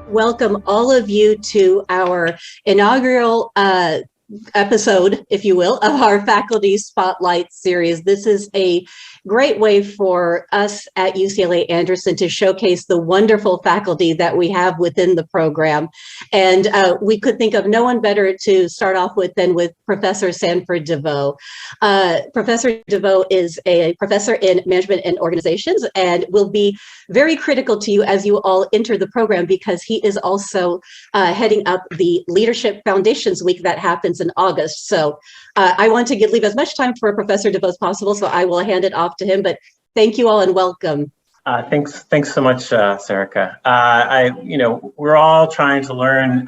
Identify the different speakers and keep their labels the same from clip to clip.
Speaker 1: Welcome all of you to our inaugural episode, if you will, of our Faculty Spotlight series. This is a great way for us at UCLA Anderson to showcase the wonderful faculty that we have within the program. And we could think of no one better to start off with than with Professor Sanford DeVoe. Professor DeVoe is a professor in management and organizations and will be very critical to you as you all enter the program because he is also heading up the Leadership Foundations Week that happens in August. So I want to leave as much time for Professor DeVoe as possible, so I will hand it off to him, but thank you all and welcome.
Speaker 2: Thanks so much, Sarika. We're all trying to learn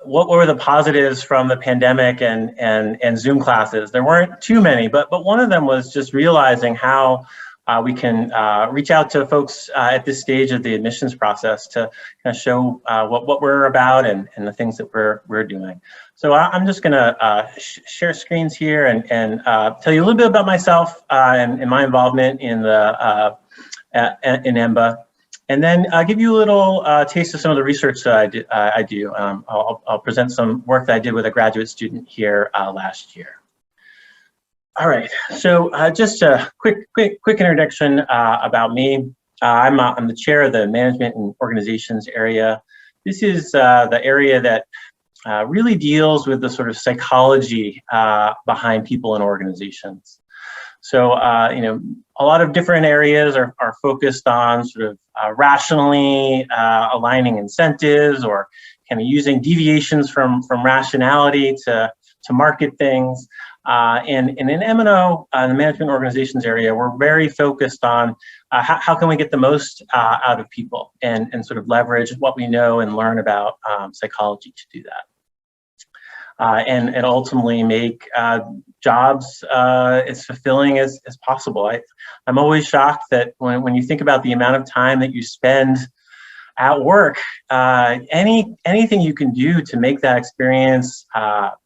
Speaker 2: what were the positives from the pandemic and Zoom classes. There weren't too many, but one of them was just realizing how we can reach out to folks at this stage of the admissions process to kind of show what we're about and the things that we're doing. So I'm just going to share screens here and tell you a little bit about myself and my involvement in the in EMBA, and then I'll give you a little taste of some of the research that I do. I'll present some work that I did with a graduate student here last year. All right, so just a quick introduction about me. I'm the chair of the Management and Organizations area. This is the area that really deals with the sort of psychology behind people and organizations. So, a lot of different areas are focused on sort of rationally aligning incentives or kind of using deviations from rationality to market things. And in M&O, the management organizations area, we're very focused on how can we get the most out of people and sort of leverage what we know and learn about psychology to do that. And ultimately make jobs as fulfilling as possible. I'm always shocked that when you think about the amount of time that you spend at work, anything you can do to make that experience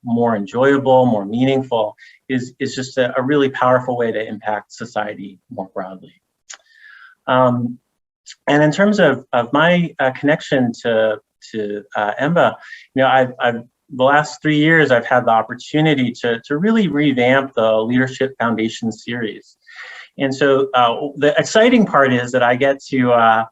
Speaker 2: more enjoyable, more meaningful is just a really powerful way to impact society more broadly. And in terms of my connection to EMBA, I've the last 3 years, I've had the opportunity to really revamp the Leadership Foundation series. And so the exciting part is that I get to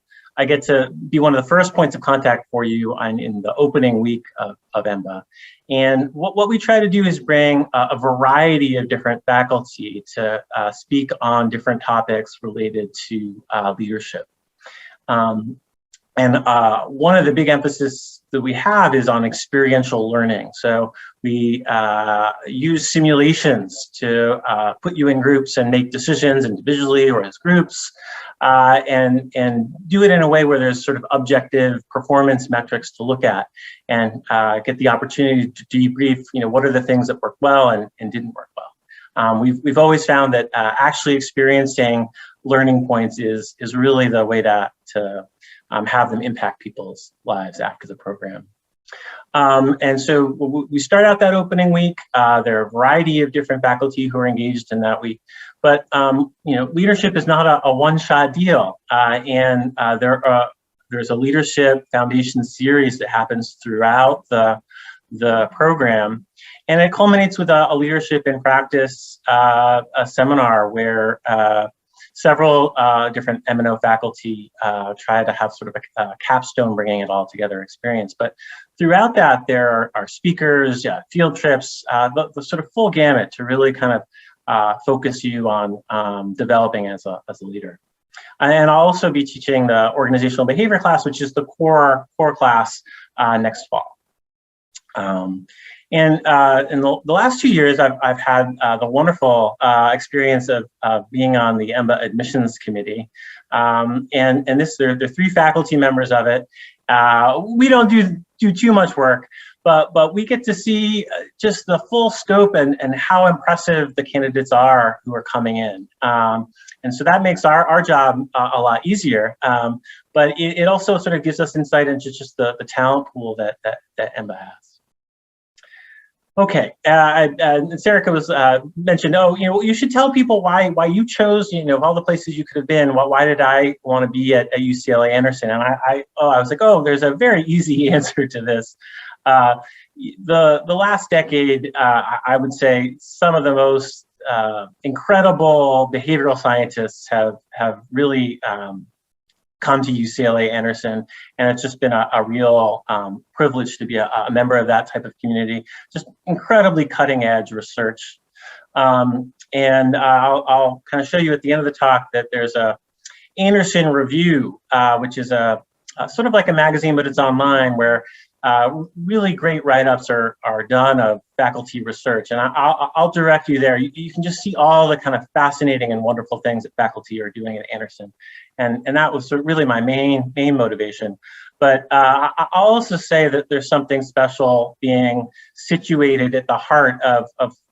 Speaker 2: be one of the first points of contact for you in the opening week of EMBA. And what we try to do is bring a variety of different faculty to speak on different topics related to leadership. And one of the big emphasis that we have is on experiential learning. So we use simulations to put you in groups and make decisions individually or as groups, and do it in a way where there's sort of objective performance metrics to look at and get the opportunity to debrief, what are the things that worked well and didn't work well. We've always found that actually experiencing learning points is really the way to have them impact people's lives after the program. And so we start out that opening week. There are a variety of different faculty who are engaged in that week, but leadership is not a one-shot deal. And there's a Leadership Foundation series that happens throughout the program. And it culminates with a Leadership in Practice a seminar where several different M&O faculty try to have sort of a capstone bringing it all together experience. But throughout that, there are speakers, field trips, the sort of full gamut to really kind of focus you on developing as a leader. And I'll also be teaching the organizational behavior class, which is the core class next fall. And in the last 2 years, I've had the wonderful experience of being on the EMBA admissions committee. And there are 3 faculty members of it. We don't do too much work, but we get to see just the full scope and how impressive the candidates are who are coming in. And so that makes our job a lot easier. But it also sort of gives us insight into just the talent pool that EMBA has. Okay, Sarika was mentioned. Oh, you should tell people why you chose. Of all the places you could have been, why did I want to be at UCLA Anderson? And I was like, oh, there's a very easy answer to this. The last decade, I would say some of the most incredible behavioral scientists have really come to UCLA Anderson, and it's just been a real privilege to be a member of that type of community. Just incredibly cutting edge research. And I'll kind of show you at the end of the talk that there's a Anderson Review, which is a sort of like a magazine, but it's online, where really great write-ups are done of faculty research. And I'll direct you there. You can just see all the kind of fascinating and wonderful things that faculty are doing at Anderson. And that was really my main motivation. But I'll also say that there's something special being situated at the heart of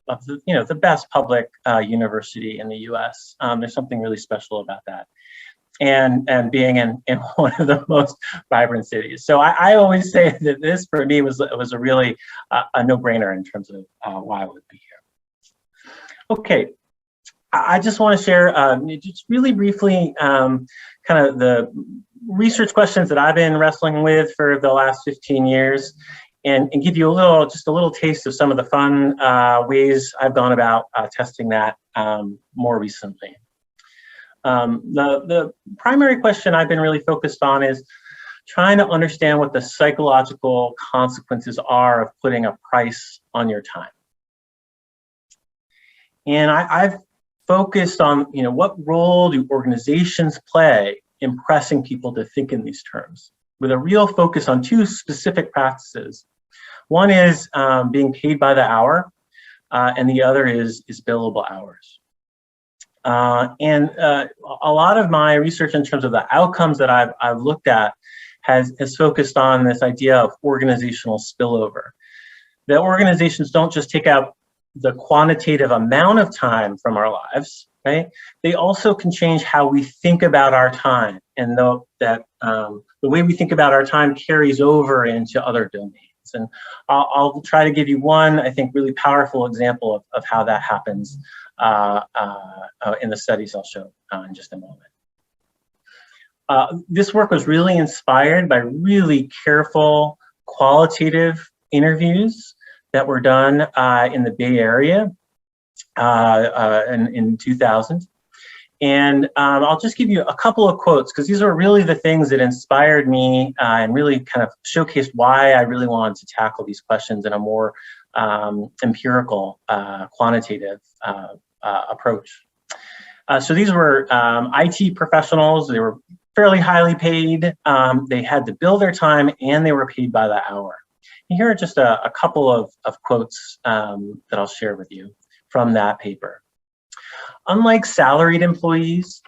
Speaker 2: the best public university in the U.S. There's something really special about that. And being in one of the most vibrant cities. So I always say that this for me was a really a no-brainer in terms of why I would be here. Okay, I just want to share just really briefly kind of the research questions that I've been wrestling with for the last 15 years, and give you just a little taste of some of the fun ways I've gone about testing that more recently. The primary question I've been really focused on is trying to understand what the psychological consequences are of putting a price on your time. And I've focused on, what role do organizations play in pressing people to think in these terms, with a real focus on two specific practices. One is being paid by the hour, and the other is billable hours. And a lot of my research in terms of the outcomes that I've looked at has focused on this idea of organizational spillover. That organizations don't just take out the quantitative amount of time from our lives, right? They also can change how we think about our time, and the way we think about our time carries over into other domains. And I'll try to give you one, I think, really powerful example of how that happens in the studies I'll show in just a moment. This work was really inspired by really careful qualitative interviews that were done in the Bay Area in 2000. And I'll just give you a couple of quotes, because these are really the things that inspired me and really kind of showcased why I really wanted to tackle these questions in a more empirical, quantitative approach. So these were IT professionals. They were fairly highly paid. They had to bill their time, and they were paid by the hour. And here are just a couple of quotes that I'll share with you from that paper. Unlike salaried employees,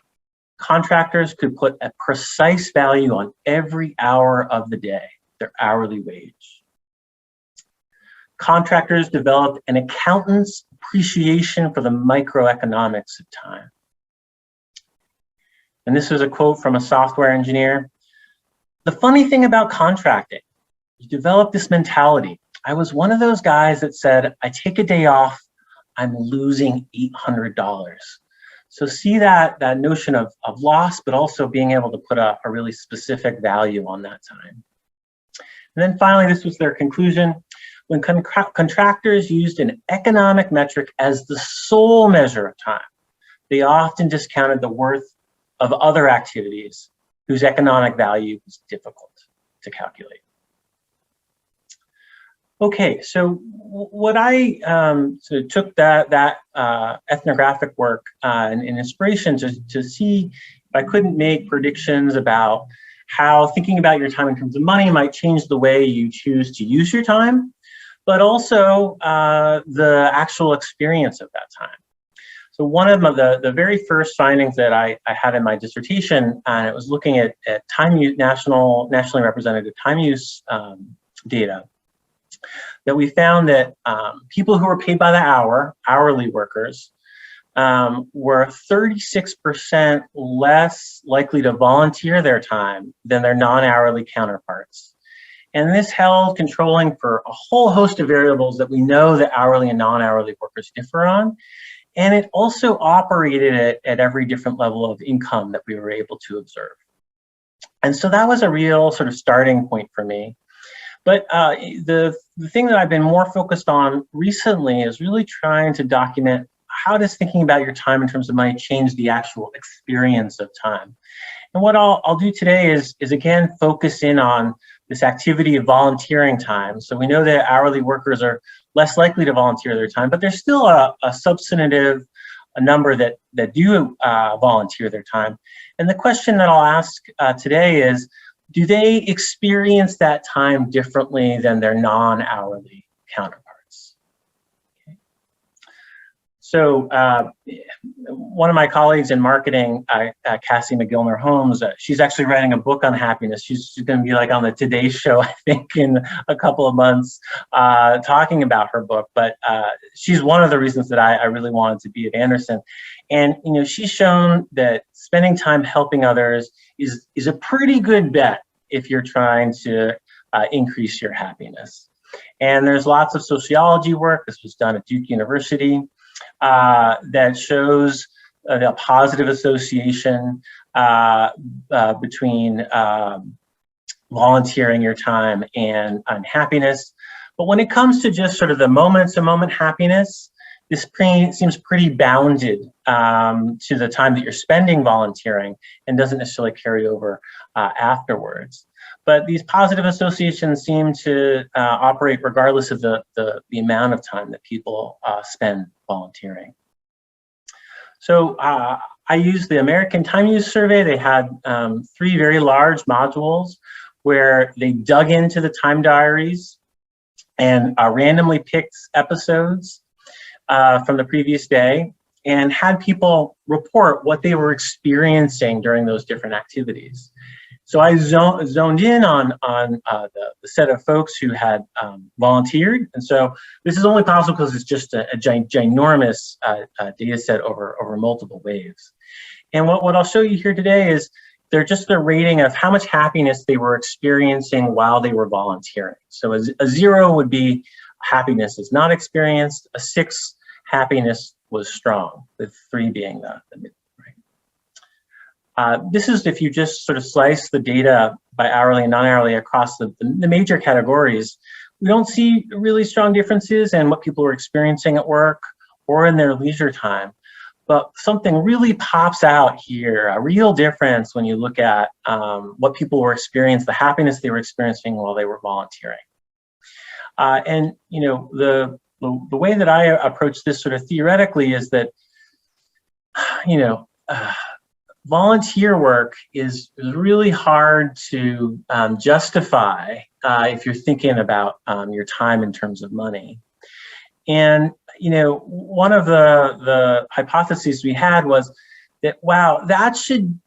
Speaker 2: contractors could put a precise value on every hour of the day, their hourly wage. Contractors developed an accountant's appreciation for the microeconomics of time. And this is a quote from a software engineer. The funny thing about contracting, you develop this mentality. I was one of those guys that said, I take a day off, I'm losing $800. So see that notion of loss, but also being able to put a really specific value on that time. And then finally, this was their conclusion. When contractors used an economic metric as the sole measure of time, they often discounted the worth of other activities whose economic value was difficult to calculate. Okay, so what I took that ethnographic work and inspiration to see if I couldn't make predictions about how thinking about your time in terms of money might change the way you choose to use your time, but also the actual experience of that time. So one of the very first findings that I had in my dissertation, and it was looking at time use, nationally representative time use data, that we found that people who were paid by the hour, hourly workers, were 36% less likely to volunteer their time than their non-hourly counterparts. And this held controlling for a whole host of variables that we know that hourly and non-hourly workers differ on. And it also operated at every different level of income that we were able to observe. And so that was a real sort of starting point for me. But the thing that I've been more focused on recently is really trying to document how does thinking about your time in terms of money change the actual experience of time. And what I'll do today is again focus in on this activity of volunteering time. So we know that hourly workers are less likely to volunteer their time, but there's still a substantive number that do volunteer their time. And the question that I'll ask today is, do they experience that time differently than their non-hourly counterparts? Okay. So one of my colleagues in marketing, Cassie McGillner-Holmes, she's actually writing a book on happiness. She's going to be like on the Today Show, I think, in a couple of months, talking about her book. But she's one of the reasons that I really wanted to be at Anderson. And she's shown that spending time helping others is a pretty good bet if you're trying to increase your happiness. And there's lots of sociology work. This was done at Duke University. That shows a positive association between volunteering your time and happiness. But when it comes to just sort of the moment-to-moment happiness, this seems pretty bounded to the time that you're spending volunteering and doesn't necessarily carry over afterwards. But these positive associations seem to operate regardless of the amount of time that people spend volunteering. So I used the American Time Use Survey. They had 3 very large modules where they dug into the time diaries and randomly picked episodes from the previous day and had people report what they were experiencing during those different activities. So I zoned in on the set of folks who had volunteered. And so this is only possible because it's just a ginormous data set over multiple waves. And what I'll show you here today is they're just a rating of how much happiness they were experiencing while they were volunteering. So a 0 would be happiness is not experienced, a 6, happiness was strong, with 3 being the mid. This is if you just sort of slice the data by hourly and non-hourly across the major categories. We don't see really strong differences in what people are experiencing at work or in their leisure time. But something really pops out here, a real difference when you look at what people were experiencing, the happiness they were experiencing while they were volunteering. And the way that I approach this sort of theoretically is that, volunteer work is really hard to justify if you're thinking about your time in terms of money. And one of the hypotheses we had was that, wow, that should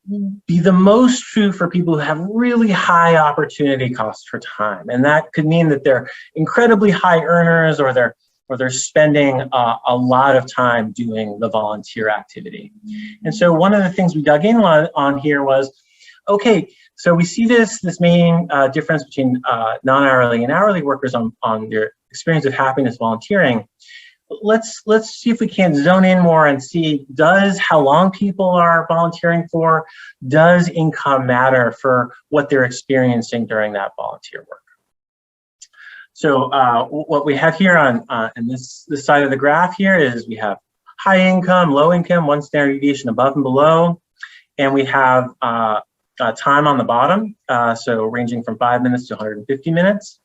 Speaker 2: be the most true for people who have really high opportunity costs for time. And that could mean that they're incredibly high earners or they're spending a lot of time doing the volunteer activity. And so one of the things we dug in on here was, okay, so we see this main difference between non-hourly and hourly workers on their experience of happiness volunteering. Let's see if we can zone in more and see, does how long people are volunteering for, does income matter for what they're experiencing during that volunteer work? So what we have here on this side of the graph here is we have high income, low income, 1 standard deviation above and below, and we have time on the bottom, so ranging from 5 minutes to 150 minutes,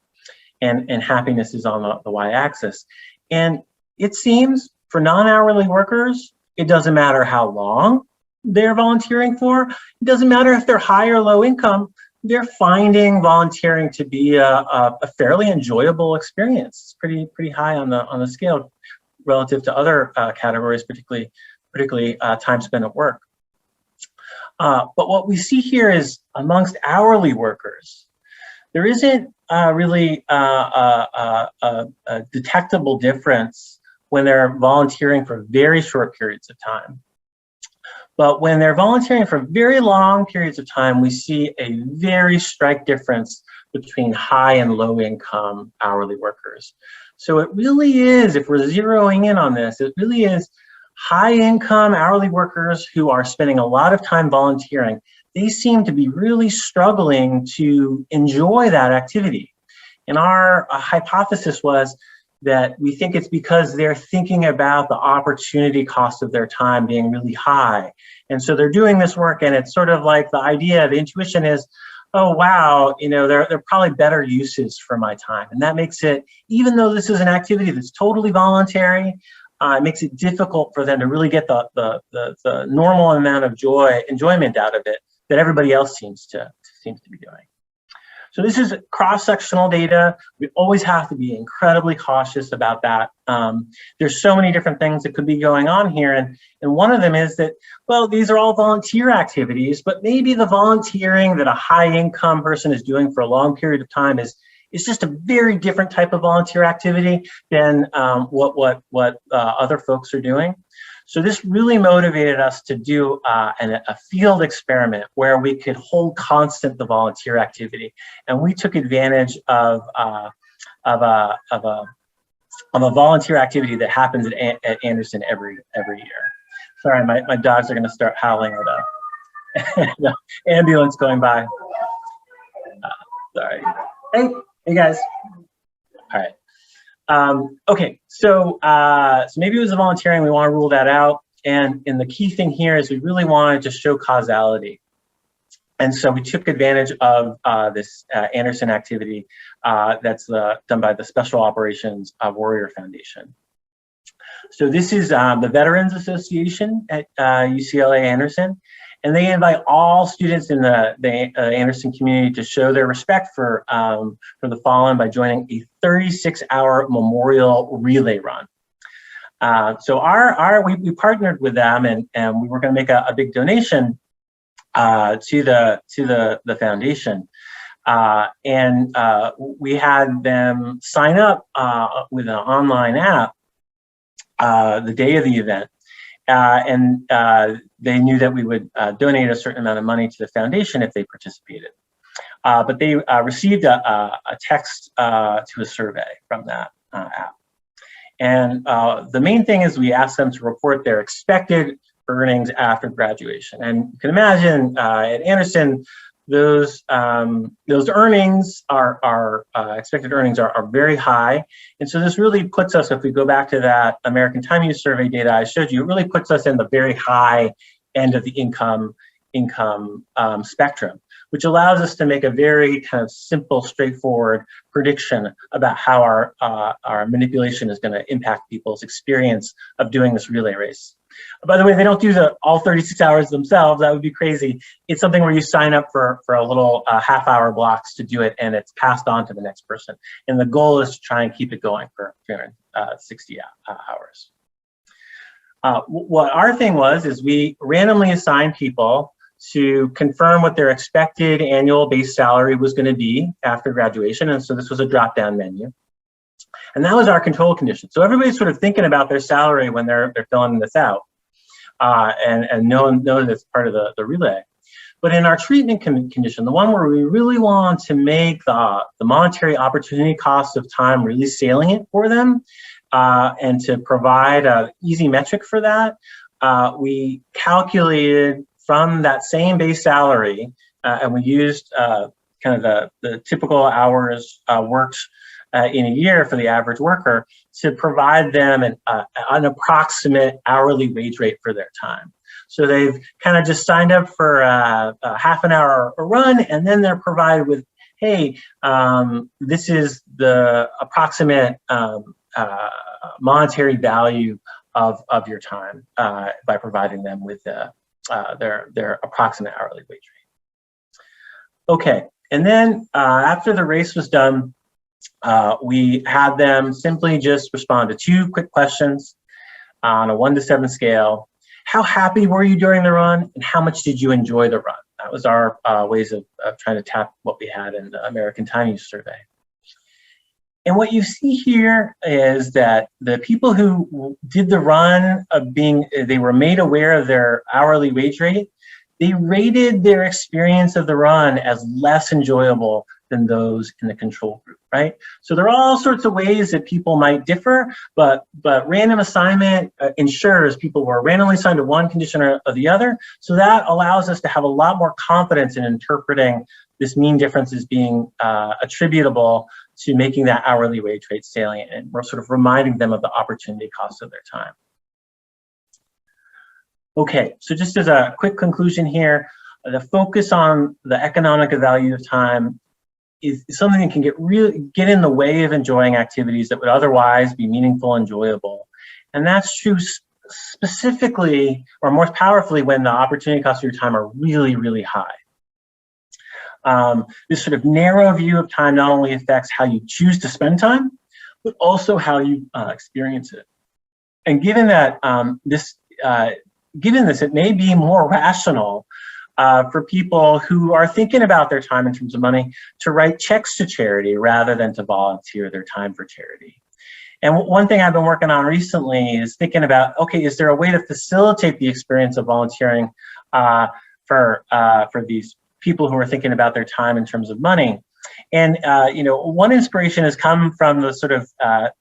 Speaker 2: and happiness is on the y-axis. And it seems for non-hourly workers, it doesn't matter how long they're volunteering for. It doesn't matter if they're high or low income. They're finding volunteering to be a fairly enjoyable experience. It's pretty high on the scale relative to other categories, particularly time spent at work. But what we see here is amongst hourly workers, there isn't really a detectable difference when they're volunteering for very short periods of time. But when they're volunteering for very long periods of time, we see a very strike difference between high and low income hourly workers. So it really is, if we're zeroing in on this, it really is high income hourly workers who are spending a lot of time volunteering. They seem to be really struggling to enjoy that activity. And our hypothesis was that we think it's because they're thinking about the opportunity cost of their time being really high. And so they're doing this work, and it's sort of like the idea, the intuition is, oh, wow, you know, there are probably better uses for my time. And that makes it, even though this is an activity that's totally voluntary, it makes it difficult for them to really get the normal amount of enjoyment out of it that everybody else seems to be doing. So this is cross-sectional data. We always have to be incredibly cautious about that. There's so many different things that could be going on here. And one of them is that, well, these are all volunteer activities, but maybe the volunteering that a high-income person is doing for a long period of time is just a very different type of volunteer activity than what other folks are doing. So this really motivated us to do a field experiment where we could hold constant the volunteer activity, and we took advantage of a volunteer activity that happens at Anderson every year. Sorry, my dogs are going to start howling at the ambulance going by. Sorry. Hey guys. All right. Okay, so maybe it was the volunteering, we want to rule that out. And the key thing here is we really wanted to show causality. And so we took advantage of this Anderson activity that's done by the Special Operations Warrior Foundation. So this is the Veterans Association at UCLA Anderson. And they invite all students in the Anderson community to show their respect for the fallen by joining a 36-hour memorial relay run. So we partnered with them, and we were going to make a big donation to the foundation, and we had them sign up with an online app the day of the event. And they knew that we would donate a certain amount of money to the foundation if they participated. But they received a text to a survey from that app. And the main thing is we asked them to report their expected earnings after graduation. And you can imagine at Anderson, those earnings expected earnings are very high. And so this really puts us, if we go back to that American Time Use Survey data I showed you, it really puts us in the very high end of the income spectrum, which allows us to make a very kind of simple, straightforward prediction about how our manipulation is going to impact people's experience of doing this relay race. By the way, they don't do all 36 hours themselves. That would be crazy. It's something where you sign up for a little half-hour blocks to do it, and it's passed on to the next person. And the goal is to try and keep it going for 360 hours. What our thing is we randomly assigned people to confirm what their expected annual base salary was going to be after graduation. And so this was a drop-down menu. And that was our control condition. So everybody's sort of thinking about their salary when they're filling this out, and knowing that it's part of the relay. But in our treatment condition, the one where we really want to make the monetary opportunity cost of time really salient for them, and to provide an easy metric for that, we calculated from that same base salary, and we used kind of the typical hours worked in a year for the average worker to provide them an approximate hourly wage rate for their time. So they've kind of just signed up for a half an hour run, and then they're provided with, hey, this is the approximate monetary value of your time by providing them with their approximate hourly wage rate. Okay, and then after the race was done, we had them simply just respond to 2 quick questions on a 1 to 7 scale. How happy were you during the run, and how much did you enjoy the run? That was our ways of trying to tap what we had in the American Time Use Survey. And what you see here is that the people who did the run they were made aware of their hourly wage rate. They rated their experience of the run as less enjoyable than those in the control group, right? So there are all sorts of ways that people might differ, but random assignment ensures people were randomly assigned to one condition or the other. So that allows us to have a lot more confidence in interpreting this mean difference as being attributable to making that hourly wage rate salient, and we're sort of reminding them of the opportunity cost of their time. Okay, so just as a quick conclusion here, the focus on the economic value of time is something that can get in the way of enjoying activities that would otherwise be meaningful and enjoyable. And that's true specifically, or more powerfully, when the opportunity costs of your time are really, really high. This sort of narrow view of time not only affects how you choose to spend time, but also how you experience it. And given that given this, it may be more rational for people who are thinking about their time in terms of money to write checks to charity rather than to volunteer their time for charity. And one thing I've been working on recently is thinking about, okay, is there a way to facilitate the experience of volunteering for these people who are thinking about their time in terms of money? And one inspiration has come from the sort of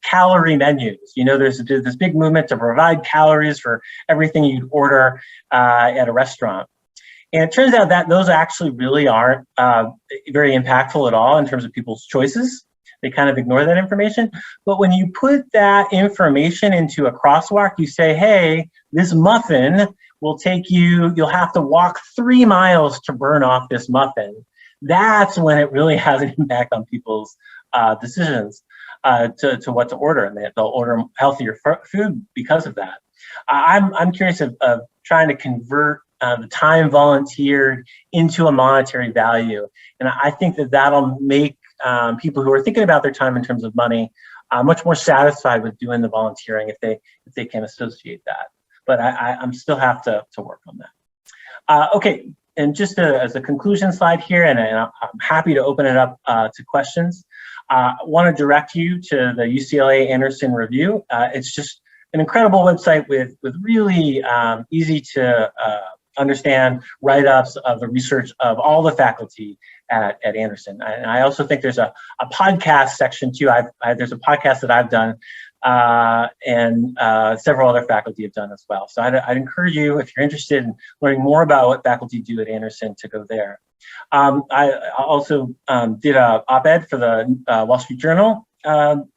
Speaker 2: calorie menus. There's this big movement to provide calories for everything you'd order at a restaurant. And it turns out that those actually really aren't very impactful at all in terms of people's choices. They kind of ignore that information. But when you put that information into a crosswalk, you say, hey, this muffin will take you, you'll have to walk 3 miles to burn off this muffin. That's when it really has an impact on people's decisions to what to order, and they'll order healthier food because of that. I'm curious of trying to convert the time volunteered into a monetary value, and I think that that'll make people who are thinking about their time in terms of money much more satisfied with doing the volunteering if they can associate that. But I'm still have to work on that. Okay. And just as a conclusion slide here, and I'm happy to open it up to questions. I want to direct you to the UCLA Anderson Review. It's just an incredible website with really easy to understand write-ups of the research of all the faculty at Anderson. And I also think there's a podcast section too. There's a podcast that I've done and several other faculty have done as well. So I'd encourage you, if you're interested in learning more about what faculty do at Anderson, to go there. I also did an op-ed for the Wall Street Journal 2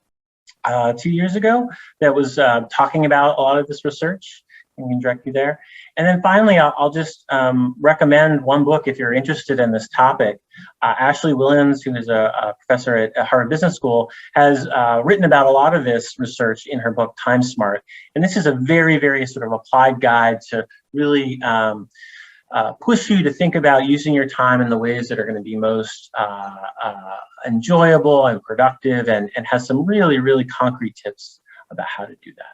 Speaker 2: years ago that was talking about a lot of this research. I can direct you there. And then finally, I'll just recommend one book if you're interested in this topic. Ashley Williams, who is a professor at Harvard Business School, has written about a lot of this research in her book, Time Smart. And this is a very, very sort of applied guide to really push you to think about using your time in the ways that are going to be most enjoyable and productive, and has some really, really concrete tips about how to do that.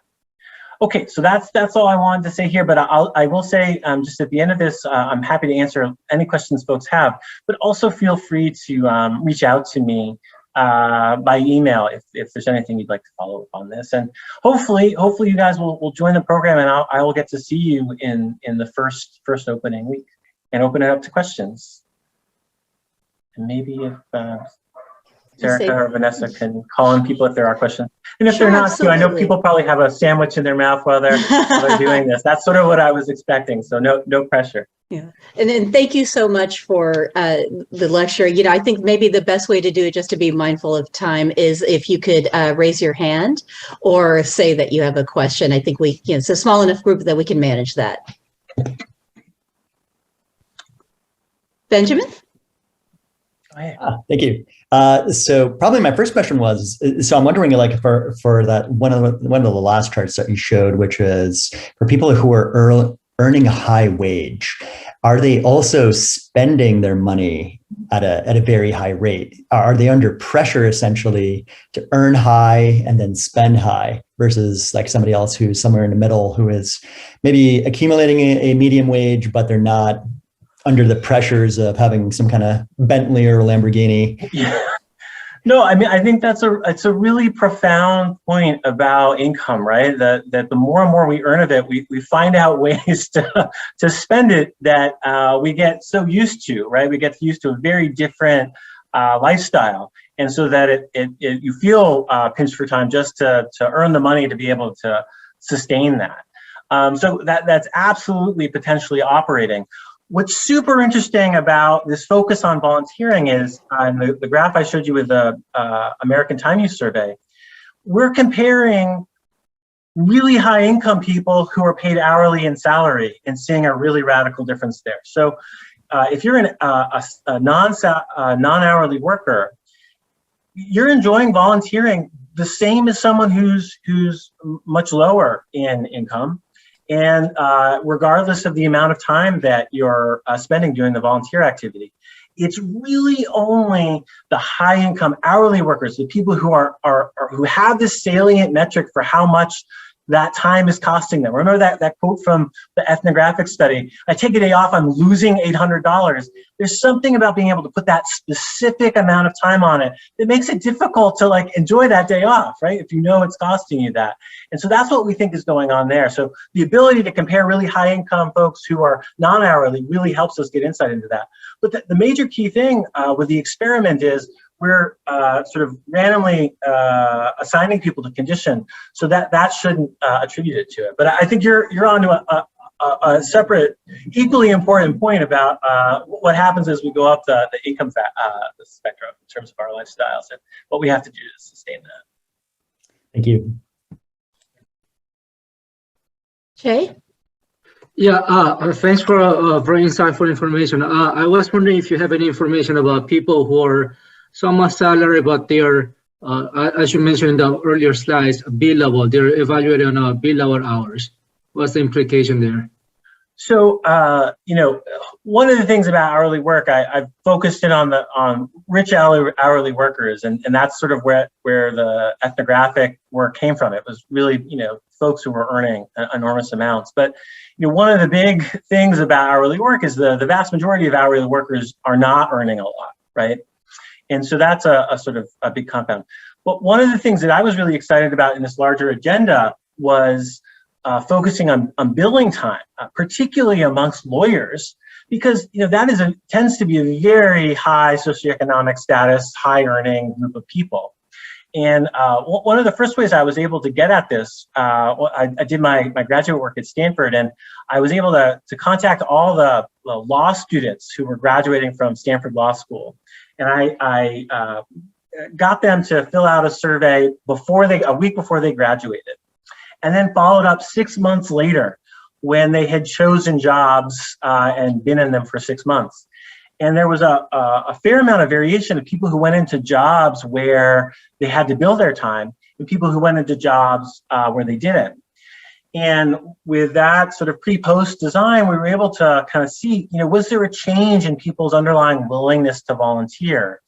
Speaker 2: Okay, so that's all I wanted to say here, but I will say just at the end of this, I'm happy to answer any questions folks have, but also feel free to reach out to me by email if there's anything you'd like to follow up on this. And hopefully you guys will join the program, and I will get to see you in the first opening week and open it up to questions. And maybe if Erica or Vanessa can call in people if there are questions. And if they're not, too, I know people probably have a sandwich in their mouth while they're doing this. That's sort of what I was expecting, so no pressure.
Speaker 1: Yeah, and then thank you so much for the lecture. I think maybe the best way to do it, just to be mindful of time, is if you could raise your hand or say that you have a question. I think it's a small enough group that we can manage that. Benjamin?
Speaker 3: Thank you. So probably my first question was, so I'm wondering, like, for that one of the last charts that you showed, which is for people who are earning a high wage, are they also spending their money at a very high rate? Are they under pressure essentially to earn high and then spend high, versus like somebody else who's somewhere in the middle, who is maybe accumulating a medium wage, but they're not under the pressures of having some kind of Bentley or Lamborghini?
Speaker 2: Yeah. No, I mean, I think it's a really profound point about income, right? That the more and more we earn of it, we find out ways to spend it that we get so used to, right? We get used to a very different lifestyle, and so that you feel pinched for time just to earn the money to be able to sustain that. So that's absolutely potentially operating. What's super interesting about this focus on volunteering is, on the graph I showed you with the American Time Use Survey, we're comparing really high income people who are paid hourly and salary and seeing a really radical difference there. So if you're a non-hourly worker, you're enjoying volunteering the same as someone who's much lower in income, and regardless of the amount of time that you're spending doing the volunteer activity. It's really only the high income hourly workers, the people who who have this salient metric for how much that time is costing them. Remember that quote from the ethnographic study, I take a day off, I'm losing $800. There's something about being able to put that specific amount of time on it that makes it difficult to like enjoy that day off, right? If you know it's costing you that. And so that's what we think is going on there. So the ability to compare really high income folks who are non-hourly really helps us get insight into that. But the major key thing with the experiment is we're sort of randomly assigning people to condition, so that shouldn't attribute it to it. But I think you're on to a separate, equally important point about what happens as we go up the income the spectrum in terms of our lifestyles and what we have to do to sustain that.
Speaker 3: Thank you.
Speaker 1: Jay?
Speaker 4: Yeah, thanks for very insightful information. I was wondering if you have any information about people who are somewhat salary, but they are, as you mentioned in the earlier slides, billable. They're evaluated on billable hours. What's the implication there?
Speaker 2: So, one of the things about hourly work, I've focused in on rich hourly workers, and that's sort of where the ethnographic work came from. It was really, folks who were earning enormous amounts. But, one of the big things about hourly work is the vast majority of hourly workers are not earning a lot, right? And so that's a sort of a big compound. But one of the things that I was really excited about in this larger agenda was focusing on billing time, particularly amongst lawyers, because that tends to be a very high socioeconomic status, high earning group of people. And one of the first ways I was able to get at this, I did my graduate work at Stanford, and I was able to contact all the law students who were graduating from Stanford Law School. And I got them to fill out a survey a week before they graduated, and then followed up 6 months later when they had chosen jobs and been in them for 6 months. And there was a fair amount of variation of people who went into jobs where they had to bill their time and people who went into jobs where they didn't. And with that sort of pre-post design, we were able to kind of see, was there a change in people's underlying willingness to volunteer?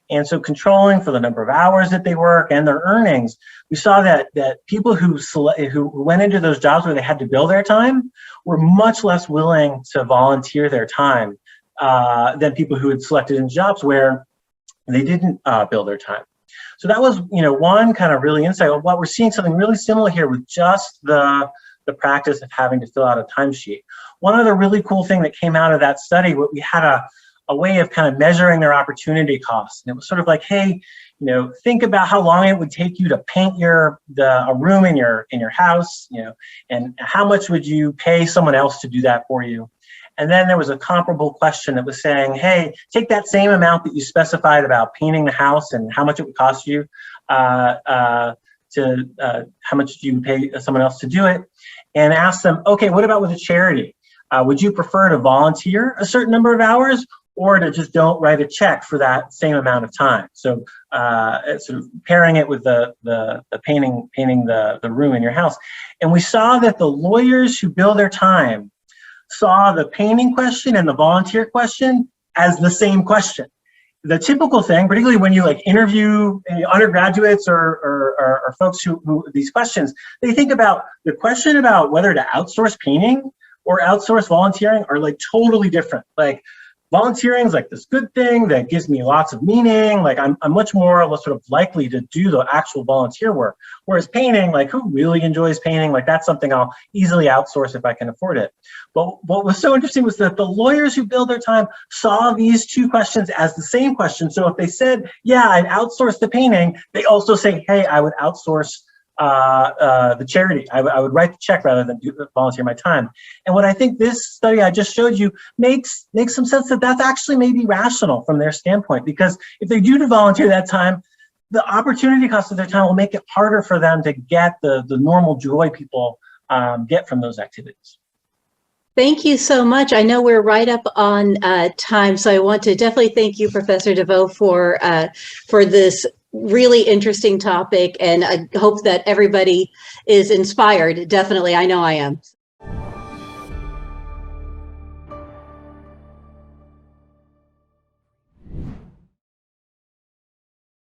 Speaker 2: And so controlling for the number of hours that they work and their earnings, we saw that people who went into those jobs where they had to bill their time were much less willing to volunteer their time than people who had selected in jobs where they didn't bill their time. So that was, one kind of really insight. Well, we're seeing something really similar here with just the practice of having to fill out a timesheet. One other really cool thing that came out of that study, we had a way of kind of measuring their opportunity costs. And it was sort of like, hey, think about how long it would take you to paint a room in your house, and how much would you pay someone else to do that for you? And then there was a comparable question that was saying, hey, take that same amount that you specified about painting the house and how much it would cost you how much do you pay someone else to do it? And ask them, okay, what about with a charity? Would you prefer to volunteer a certain number of hours or to just don't write a check for that same amount of time? So sort of pairing it with the painting the room in your house. And we saw that the lawyers who bill their time saw the painting question and the volunteer question as the same question. The typical thing, particularly when you interview undergraduates or folks who these questions, they think about the question about whether to outsource painting or outsource volunteering are totally different. volunteering is like this good thing that gives me lots of meaning. Like I'm much more sort of likely to do the actual volunteer work. Whereas painting, like who really enjoys painting? Like that's something I'll easily outsource if I can afford it. But what was so interesting was that the lawyers who billed their time saw these two questions as the same question. So if they said, yeah, I'd outsource the painting, they also say, hey, I would outsource the charity. I would write the check rather than volunteer my time. And what I think this study I just showed you makes some sense that that's actually maybe rational from their standpoint, because if they do volunteer that time, the opportunity cost of their time will make it harder for them to get the normal joy people get from those activities.
Speaker 1: Thank you so much. I know we're right up on time, so I want to definitely thank you, Professor DeVoe, for this really interesting topic, and I hope that everybody is inspired. Definitely, I know I am.